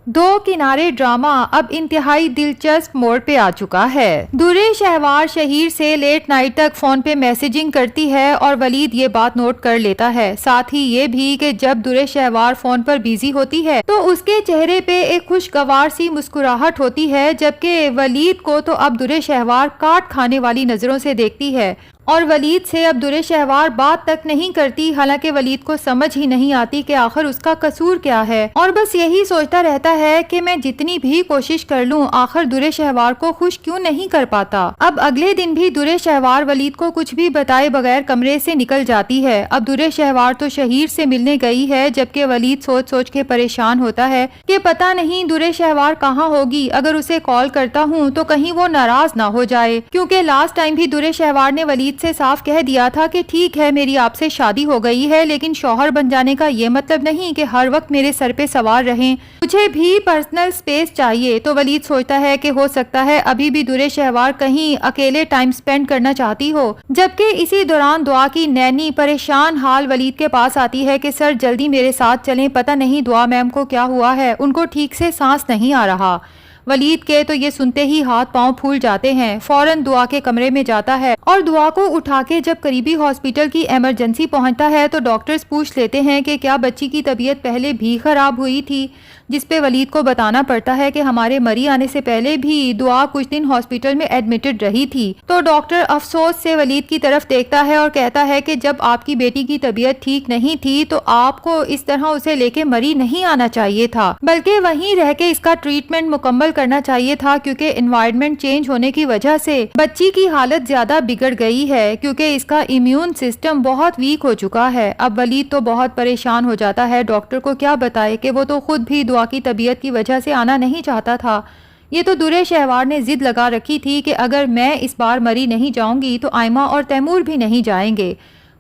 دو کنارے ڈرامہ اب انتہائی دلچسپ موڑ پہ آ چکا ہے۔ درِ شہوار شہیر سے لیٹ نائٹ تک فون پہ میسیجنگ کرتی ہے اور ولید یہ بات نوٹ کر لیتا ہے، ساتھ ہی یہ بھی کہ جب درِ شہوار فون پر بیزی ہوتی ہے تو اس کے چہرے پہ ایک خوشگوار سی مسکراہٹ ہوتی ہے، جبکہ ولید کو تو اب درِ شہوار کاٹ کھانے والی نظروں سے دیکھتی ہے اور ولید سے اب درِ شہوار بات تک نہیں کرتی، حالانکہ ولید کو سمجھ ہی نہیں آتی کہ آخر اس کا قصور کیا ہے، اور بس یہی سوچتا رہتا ہے کہ میں جتنی بھی کوشش کر لوں آخر درِ شہوار کو خوش کیوں نہیں کر پاتا۔ اب اگلے دن بھی درِ شہوار ولید کو کچھ بھی بتائے بغیر کمرے سے نکل جاتی ہے۔ اب درِ شہوار تو شہیر سے ملنے گئی ہے، جبکہ ولید سوچ سوچ کے پریشان ہوتا ہے کہ پتہ نہیں درِ شہوار کہاں ہوگی، اگر اسے کال کرتا ہوں تو کہیں وہ ناراض نہ ہو جائے، کیونکہ لاسٹ ٹائم بھی درِ شہوار نے ولید سے صاف کہہ دیا تھا کہ ٹھیک ہے میری آپ سے شادی ہو گئی ہے، لیکن شوہر بن جانے کا یہ مطلب نہیں کہ ہر وقت میرے سر پہ سوار رہیں، مجھے بھی پرسنل سپیس چاہیے۔ تو ولید سوچتا ہے کہ ہو سکتا ہے ابھی بھی درِ شہوار کہیں اکیلے ٹائم سپینڈ کرنا چاہتی ہو، جبکہ اسی دوران دعا کی نینی پریشان حال ولید کے پاس آتی ہے کہ سر جلدی میرے ساتھ چلیں، پتہ نہیں دعا میم کو کیا ہوا ہے، ان کو ٹھیک سے سانس نہیں آ رہا۔ ولید کے تو یہ سنتے ہی ہاتھ پاؤں پھول جاتے ہیں، فوراً دعا کے کمرے میں جاتا ہے اور دعا کو اٹھا کے جب قریبی ہاسپٹل کی ایمرجنسی پہنچتا ہے تو ڈاکٹرز پوچھ لیتے ہیں کہ کیا بچی کی طبیعت پہلے بھی خراب ہوئی تھی، جس پہ ولید کو بتانا پڑتا ہے کہ ہمارے مری آنے سے پہلے بھی دعا کچھ دن ہاسپٹل میں ایڈمٹڈ رہی تھی۔ تو ڈاکٹر افسوس سے ولید کی طرف دیکھتا ہے اور کہتا ہے کہ جب آپ کی بیٹی کی طبیعت ٹھیک نہیں تھی تو آپ کو اس طرح اسے لے کے مری نہیں آنا چاہیے تھا، بلکہ وہیں رہ کے اس کا ٹریٹمنٹ مکمل کرنا چاہیے تھا، کیونکہ انوائرمنٹ چینج ہونے کی وجہ سے بچی کی حالت زیادہ بگڑ گئی ہے، کیونکہ اس کا امیون سسٹم بہت ویک ہو چکا ہے۔ اب ولید تو بہت پریشان ہو جاتا ہے، ڈاکٹر کو کیا بتائے کہ وہ تو خود بھی دعا کی طبیعت کی وجہ سے آنا نہیں چاہتا تھا، یہ تو درِ شہوار نے ضد لگا رکھی تھی کہ اگر میں اس بار مری نہیں جاؤں گی تو آئمہ اور تیمور بھی نہیں جائیں گے۔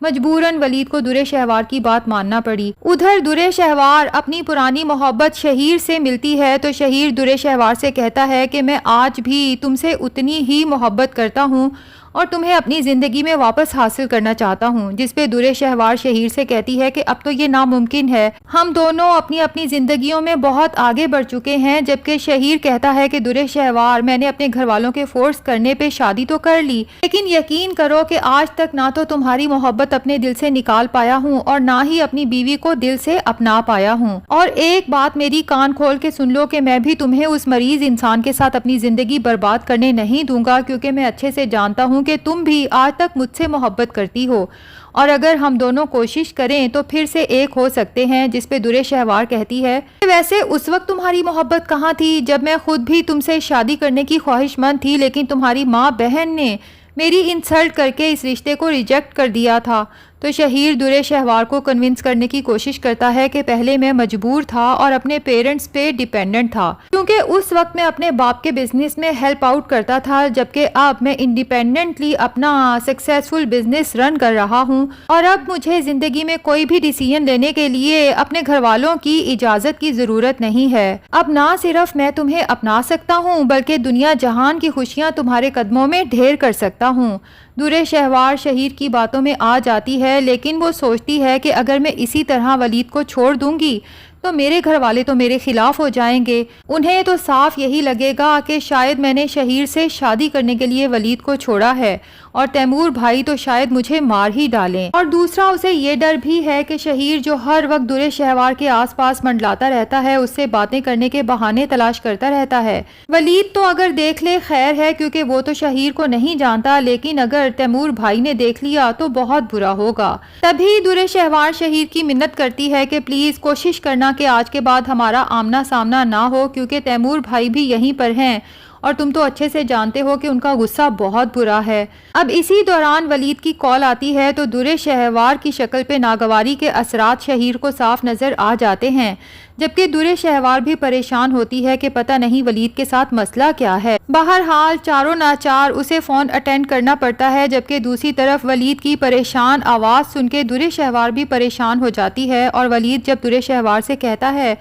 مجبوراً ولید کو درِ شہوار کی بات ماننا پڑی۔ ادھر درِ شہوار اپنی پرانی محبت شہیر سے ملتی ہے تو شہیر درِ شہوار سے کہتا ہے کہ میں آج بھی تم سے اتنی ہی محبت کرتا ہوں اور تمہیں اپنی زندگی میں واپس حاصل کرنا چاہتا ہوں، جس پہ درِ شہوار شہیر سے کہتی ہے کہ اب تو یہ ناممکن ہے، ہم دونوں اپنی اپنی زندگیوں میں بہت آگے بڑھ چکے ہیں، جبکہ شہیر کہتا ہے کہ درِ شہوار میں نے اپنے گھر والوں کے فورس کرنے پہ شادی تو کر لی، لیکن یقین کرو کہ آج تک نہ تو تمہاری محبت اپنے دل سے نکال پایا ہوں اور نہ ہی اپنی بیوی کو دل سے اپنا پایا ہوں، اور ایک بات میری کان کھول کے سن لو کہ میں بھی تمہیں اس مریض انسان کے ساتھ اپنی زندگی برباد کرنے نہیں دوں گا، کیونکہ میں اچھے سے جانتا ہوں کہ تم بھی آج تک مجھ سے محبت کرتی ہو اور اگر ہم دونوں کوشش کریں تو پھر سے ایک ہو سکتے ہیں، جس پہ درِ شہوار کہتی ہے کہ ویسے اس وقت تمہاری محبت کہاں تھی جب میں خود بھی تم سے شادی کرنے کی خواہش مند تھی، لیکن تمہاری ماں بہن نے میری انسلٹ کر کے اس رشتے کو ریجیکٹ کر دیا تھا۔ تو شہیر درِ شہوار کو کنونس کرنے کی کوشش کرتا ہے کہ پہلے میں مجبور تھا اور اپنے پیرنٹس پہ ڈیپینڈنٹ تھا، کیونکہ اس وقت میں اپنے باپ کے بزنس میں ہیلپ آؤٹ کرتا تھا، جبکہ اب میں انڈیپینڈنٹلی اپنا سکسیسفل بزنس رن کر رہا ہوں اور اب مجھے زندگی میں کوئی بھی ڈیسیژن لینے کے لیے اپنے گھر والوں کی اجازت کی ضرورت نہیں ہے۔ اب نہ صرف میں تمہیں اپنا سکتا ہوں بلکہ دنیا جہان کی خوشیاں تمہارے قدموں میں ڈھیر کر سکتا ہوں۔ درِ شہوار شہیر کی باتوں میں آ جاتی ہے، لیکن وہ سوچتی ہے کہ اگر میں اسی طرح ولید کو چھوڑ دوں گی تو میرے گھر والے تو میرے خلاف ہو جائیں گے، انہیں تو صاف یہی لگے گا کہ شاید میں نے شہیر سے شادی کرنے کے لیے ولید کو چھوڑا ہے اور تیمور بھائی تو شاید مجھے مار ہی ڈالیں، اور دوسرا اسے یہ ڈر بھی ہے کہ شہیر جو ہر وقت درِ شہوار کے آس پاس منڈلاتا رہتا ہے، اس سے باتیں کرنے کے بہانے تلاش کرتا رہتا ہے۔ ولید تو اگر دیکھ لے خیر ہے، کیونکہ وہ تو شہیر کو نہیں جانتا، لیکن اگر تیمور بھائی نے دیکھ لیا تو بہت برا ہوگا۔ تبھی درِ شہوار شہیر کی منت کرتی ہے کہ پلیز کوشش کرنا کہ آج کے بعد ہمارا آمنا سامنا نہ ہو، کیونکہ تیمور بھائی بھی یہیں پر ہیں اور تم تو اچھے سے جانتے ہو کہ ان کا غصہ بہت برا ہے۔ اب اسی دوران ولید کی کال آتی ہے تو درِ شہوار کی شکل پہ ناگواری کے اثرات شہیر کو صاف نظر آ جاتے ہیں، جبکہ درِ شہوار بھی پریشان ہوتی ہے کہ پتہ نہیں ولید کے ساتھ مسئلہ کیا ہے۔ بہرحال چاروں ناچار اسے فون اٹینڈ کرنا پڑتا ہے، جبکہ دوسری طرف ولید کی پریشان آواز سن کے درِ شہوار بھی پریشان ہو جاتی ہے، اور ولید جب درِ شہوار سے کہتا ہے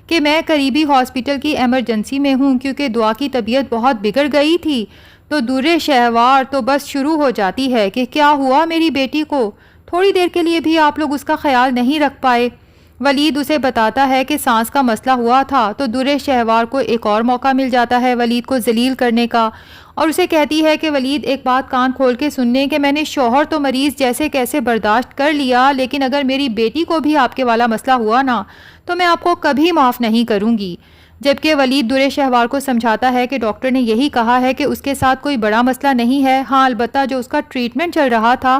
کہ میں قریبی ہاسپٹل کی ایمرجنسی میں ہوں کیونکہ دعا کی طبیعت بہت بگڑ گئی تھی، تو درِ شہوار تو بس شروع ہو جاتی ہے کہ کیا ہوا میری بیٹی کو، تھوڑی دیر کے لیے بھی آپ لوگ اس کا خیال نہیں رکھ پائے۔ ولید اسے بتاتا ہے کہ سانس کا مسئلہ ہوا تھا تو درِ شہوار کو ایک اور موقع مل جاتا ہے ولید کو ذلیل کرنے کا، اور اسے کہتی ہے کہ ولید ایک بات کان کھول کے سننے کہ میں نے شوہر تو مریض جیسے کیسے برداشت کر لیا، لیکن اگر میری بیٹی کو بھی آپ کے والا مسئلہ ہوا نا تو میں آپ کو کبھی معاف نہیں کروں گی۔ جبکہ ولید درِ شہوار کو سمجھاتا ہے کہ ڈاکٹر نے یہی کہا ہے کہ اس کے ساتھ کوئی بڑا مسئلہ نہیں ہے، ہاں البتہ جو اس کا ٹریٹمنٹ چل رہا تھا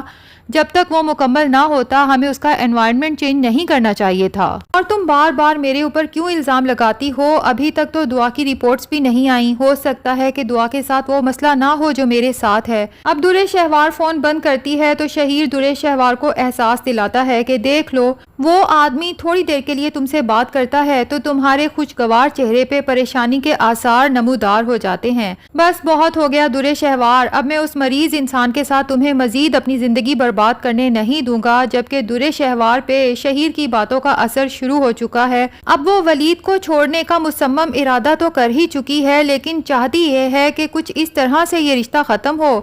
جب تک وہ مکمل نہ ہوتا ہمیں اس کا انوائرمنٹ چینج نہیں کرنا چاہیے تھا۔ اور تم بار بار میرے اوپر کیوں الزام لگاتی ہو؟ ابھی تک تو دعا کی رپورٹس بھی نہیں آئیں، ہو سکتا ہے کہ دعا کے ساتھ وہ مسئلہ نہ ہو جو میرے ساتھ ہے۔ اب درِ شہوار فون بند کرتی ہے تو شہیر درِ شہوار کو احساس دلاتا ہے کہ دیکھ لو، وہ آدمی تھوڑی دیر کے لیے تم سے بات کرتا ہے تو تمہارے خوشگوار چہرے پہ پریشانی کے آثار نمودار ہو جاتے ہیں۔ بس بہت ہو گیا درِ شہوار، اب میں اس مریض انسان کے ساتھ تمہیں مزید اپنی زندگی بات کرنے نہیں دوں گا۔ جبکہ درِ شہوار پہ شہیر کی باتوں کا اثر شروع ہو چکا ہے، اب وہ ولید کو چھوڑنے کا مصمم ارادہ تو کر ہی چکی ہے، لیکن چاہتی یہ ہے کہ کچھ اس طرح سے یہ رشتہ ختم ہو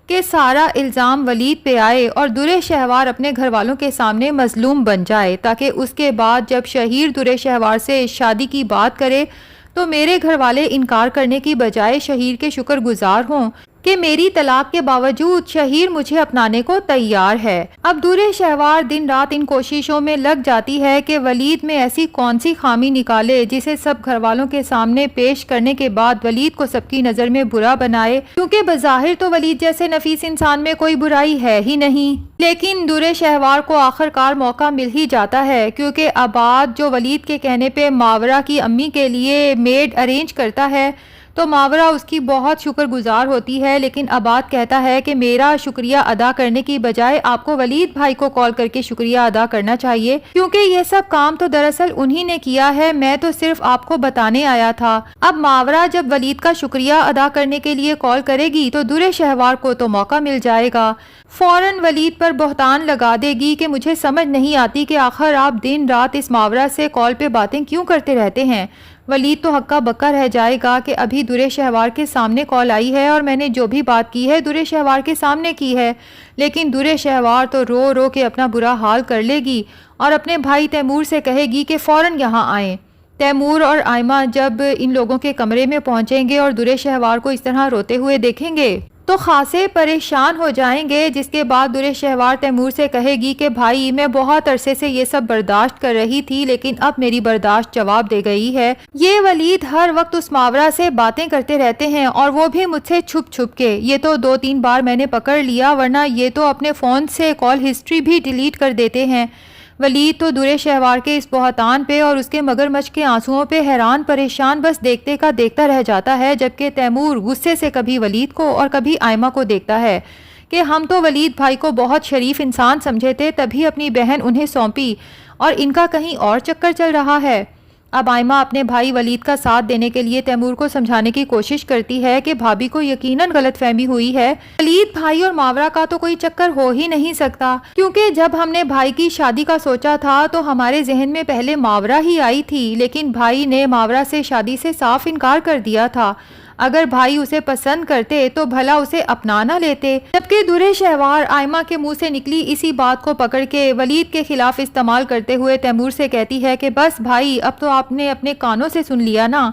کہ سارا الزام ولید پہ آئے اور درِ شہوار اپنے گھر والوں کے سامنے مظلوم بن جائے، تاکہ اس کے بعد جب شہیر درِ شہوار سے شادی کی بات کرے تو میرے گھر والے انکار کرنے کی بجائے شہیر کے شکر گزار ہوں کہ میری طلاق کے باوجود شہیر مجھے اپنانے کو تیار ہے۔ اب درِ شہوار دن رات ان کوششوں میں لگ جاتی ہے کہ ولید میں ایسی کون سی خامی نکالے جسے سب گھر والوں کے سامنے پیش کرنے کے بعد ولید کو سب کی نظر میں برا بنائے، کیونکہ بظاہر تو ولید جیسے نفیس انسان میں کوئی برائی ہے ہی نہیں۔ لیکن درِ شہوار کو آخر کار موقع مل ہی جاتا ہے، کیونکہ عباد جو ولید کے کہنے پہ ماورا کی امی کے لیے میڈ ارینج کرتا ہے تو ماورا اس کی بہت شکر گزار ہوتی ہے، لیکن عباد کہتا ہے کہ میرا شکریہ ادا کرنے کی بجائے آپ کو ولید بھائی کو کال کر کے شکریہ ادا کرنا چاہیے، کیونکہ یہ سب کام تو دراصل انہی نے کیا ہے، میں تو صرف آپ کو بتانے آیا تھا۔ اب ماورا جب ولید کا شکریہ ادا کرنے کے لیے کال کرے گی تو درِ شہوار کو تو موقع مل جائے گا، فوراً ولید پر بہتان لگا دے گی کہ مجھے سمجھ نہیں آتی کہ آخر آپ دن رات اس ماورا سے کال پہ باتیں کیوں کرتے رہتے ہیں۔ ولید تو ہکا بکا رہ جائے گا کہ ابھی درِ شہوار کے سامنے کال آئی ہے اور میں نے جو بھی بات کی ہے درِ شہوار کے سامنے کی ہے، لیکن درِ شہوار تو رو رو کے اپنا برا حال کر لے گی اور اپنے بھائی تیمور سے کہے گی کہ فوراً یہاں آئیں۔ تیمور اور آئمہ جب ان لوگوں کے کمرے میں پہنچیں گے اور درِ شہوار کو اس طرح روتے ہوئے دیکھیں گے تو خاصے پریشان ہو جائیں گے، جس کے بعد درِ شہوار تیمور سے کہے گی کہ بھائی میں بہت عرصے سے یہ سب برداشت کر رہی تھی، لیکن اب میری برداشت جواب دے گئی ہے۔ یہ ولید ہر وقت اس ماورا سے باتیں کرتے رہتے ہیں اور وہ بھی مجھ سے چھپ چھپ کے، یہ تو 2-3 بار میں نے پکڑ لیا، ورنہ یہ تو اپنے فون سے کال ہسٹری بھی ڈیلیٹ کر دیتے ہیں۔ ولید تو درِ شہوار کے اس بہتان پہ اور اس کے مگرمچھ کے آنسوؤں پہ حیران پریشان بس دیکھتے کا دیکھتا رہ جاتا ہے، جبکہ تیمور غصے سے کبھی ولید کو اور کبھی آئمہ کو دیکھتا ہے کہ ہم تو ولید بھائی کو بہت شریف انسان سمجھے تھے، تبھی اپنی بہن انہیں سونپی اور ان کا کہیں اور چکر چل رہا ہے۔ اب آئمہ اپنے بھائی ولید کا ساتھ دینے کے لیے تیمور کو سمجھانے کی کوشش کرتی ہے کہ بھابھی کو یقیناً غلط فہمی ہوئی ہے، ولید بھائی اور ماورا کا تو کوئی چکر ہو ہی نہیں سکتا، کیونکہ جب ہم نے بھائی کی شادی کا سوچا تھا تو ہمارے ذہن میں پہلے ماورا ہی آئی تھی، لیکن بھائی نے ماورا سے شادی سے صاف انکار کر دیا تھا۔ اگر بھائی اسے پسند کرتے تو بھلا اسے اپنا نہ لیتے۔ جبکہ درِ شہوار آئمہ کے منہ سے نکلی اسی بات کو پکڑ کے ولید کے خلاف استعمال کرتے ہوئے تیمور سے کہتی ہے کہ بس بھائی اب تو آپ نے اپنے کانوں سے سن لیا نا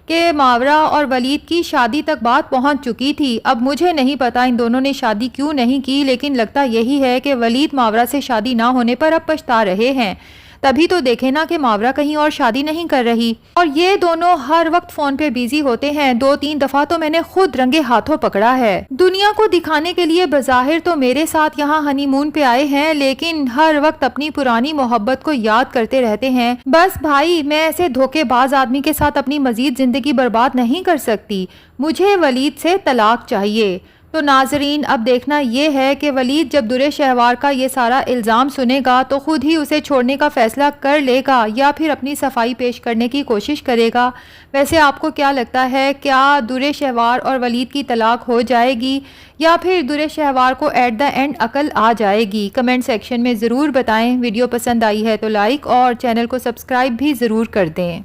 کہ ماورا اور ولید کی شادی تک بات پہنچ چکی تھی۔ اب مجھے نہیں پتا ان دونوں نے شادی کیوں نہیں کی، لیکن لگتا یہی ہے کہ ولید ماورا سے شادی نہ ہونے پر اب پچھتا رہے ہیں۔ تبھی تو دیکھے نا کہ ماورا کہیں اور شادی نہیں کر رہی، اور یہ دونوں ہر وقت فون پہ بیزی ہوتے ہیں، 2-3 دفعہ تو میں نے خود رنگے ہاتھوں پکڑا ہے۔ دنیا کو دکھانے کے لیے بظاہر تو میرے ساتھ یہاں ہنی مون پہ آئے ہیں، لیکن ہر وقت اپنی پرانی محبت کو یاد کرتے رہتے ہیں۔ بس بھائی میں ایسے دھوکے باز آدمی کے ساتھ اپنی مزید زندگی برباد نہیں کر سکتی، مجھے ولید سے طلاق چاہیے۔ تو ناظرین اب دیکھنا یہ ہے کہ ولید جب درِ شہوار کا یہ سارا الزام سنے گا تو خود ہی اسے چھوڑنے کا فیصلہ کر لے گا یا پھر اپنی صفائی پیش کرنے کی کوشش کرے گا۔ ویسے آپ کو کیا لگتا ہے، کیا درِ شہوار اور ولید کی طلاق ہو جائے گی یا پھر درِ شہوار کو ایٹ دا اینڈ عقل آ جائے گی؟ کمنٹ سیکشن میں ضرور بتائیں۔ ویڈیو پسند آئی ہے تو لائک اور چینل کو سبسکرائب بھی ضرور کر دیں۔